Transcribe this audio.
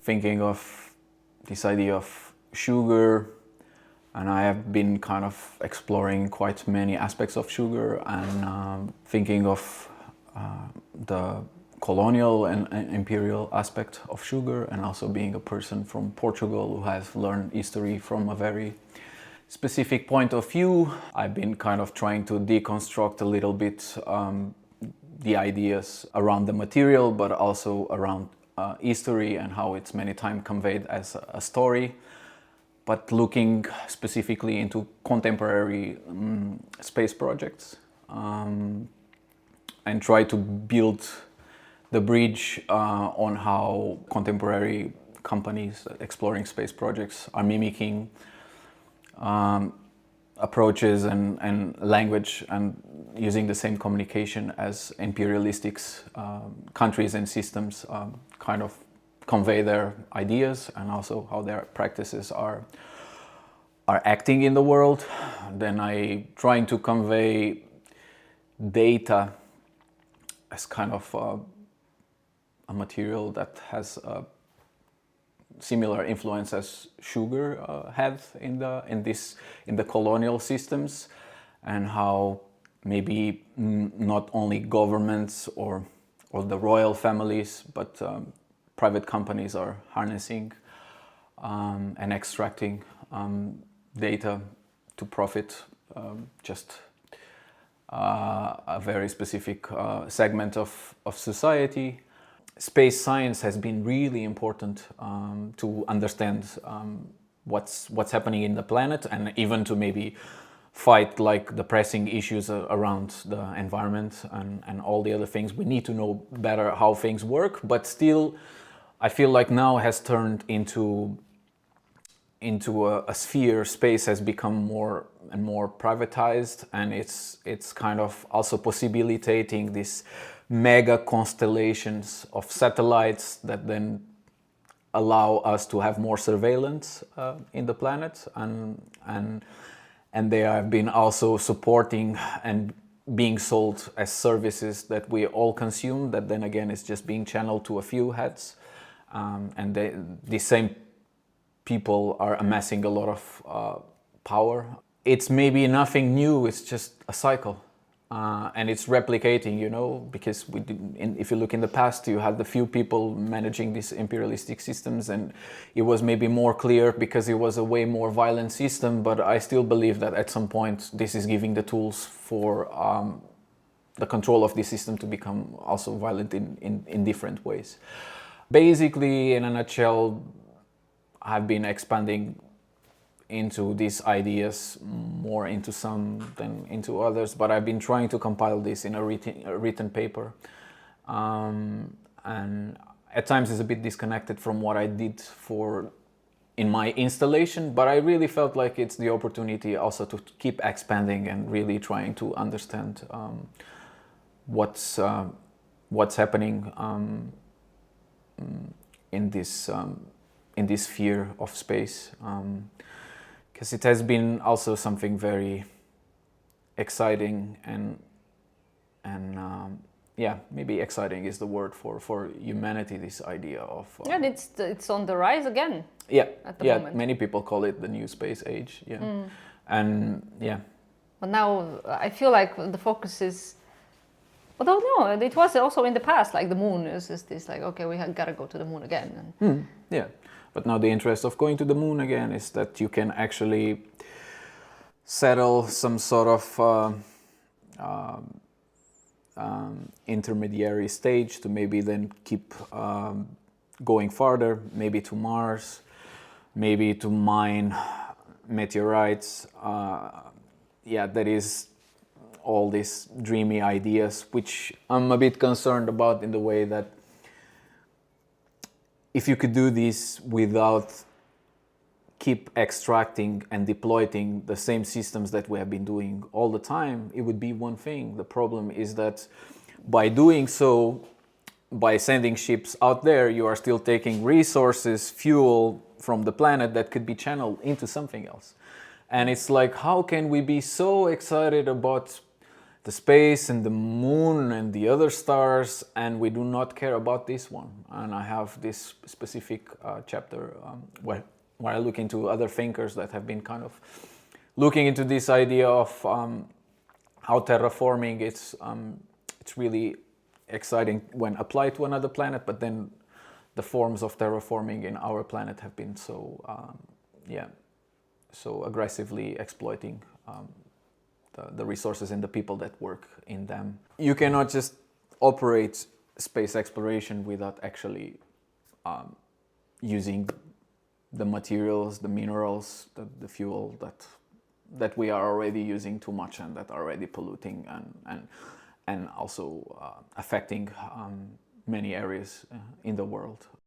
thinking of this idea of sugar, and I have been kind of exploring quite many aspects of sugar and thinking of the colonial and imperial aspect of sugar, and also being a person from Portugal who has learned history from a very specific point of view. I've been kind of trying to deconstruct a little bit the ideas around the material, but also around history and how it's many times conveyed as a story, but looking specifically into contemporary space projects and try to build the bridge on how contemporary companies exploring space projects are mimicking approaches and language and using the same communication as imperialistic countries and systems kind of convey their ideas, and also how their practices are acting in the world. Then I trying to convey data as kind of a material that has a similar influence as sugar had in the colonial systems, and how maybe not only governments or the royal families, but private companies are harnessing and extracting data to profit just a very specific segment of society. Space science has been really important to understand what's happening in the planet, and even to maybe fight like the pressing issues around the environment and all the other things. We need to know better how things work, but still I feel like now has turned into a sphere. Space has become more and more privatized, and it's kind of also possibilitating this mega constellations of satellites that then allow us to have more surveillance in the planet, and they have been also supporting and being sold as services that we all consume, that then again is just being channeled to a few heads, and the same people are amassing a lot of power. It's maybe nothing new, it's just a cycle. And it's replicating, because if you look in the past, you had the few people managing these imperialistic systems, and it was maybe more clear because it was a way more violent system. But I still believe that at some point this is giving the tools for the control of the system to become also violent in different ways. Basically, in a nutshell, I've been expanding into these ideas more into some than into others, but I've been trying to compile this in a written paper, and at times it's a bit disconnected from what I did in my installation, but I really felt like it's the opportunity also to keep expanding and really trying to understand what's happening in this sphere of space. Because it has been also something very exciting and maybe exciting is the word for humanity. This idea of and it's on the rise again. At the moment. Many people call it the new space age. And But now I feel like the focus is. Although no, it was also in the past. Like the moon is this like, okay, we gotta go to the moon again. But now the interest of going to the moon again is that you can actually settle some sort of intermediary stage to maybe then keep going farther, maybe to Mars, maybe to mine meteorites. That is all these dreamy ideas, which I'm a bit concerned about in the way that if you could do this without keep extracting and deploying the same systems that we have been doing all the time, it would be one thing. The problem is that by doing so, by sending ships out there, you are still taking resources, fuel from the planet that could be channeled into something else. And it's like, how can we be so excited about the space and the moon and the other stars, and we do not care about this one. And I have this specific chapter where I look into other thinkers that have been kind of looking into this idea of how terraforming it's really exciting when applied to another planet, but then the forms of terraforming in our planet have been so so aggressively exploiting the resources and the people that work in them. You cannot just operate space exploration without actually using the materials, the minerals, the fuel that we are already using too much and that are already polluting and also affecting many areas in the world.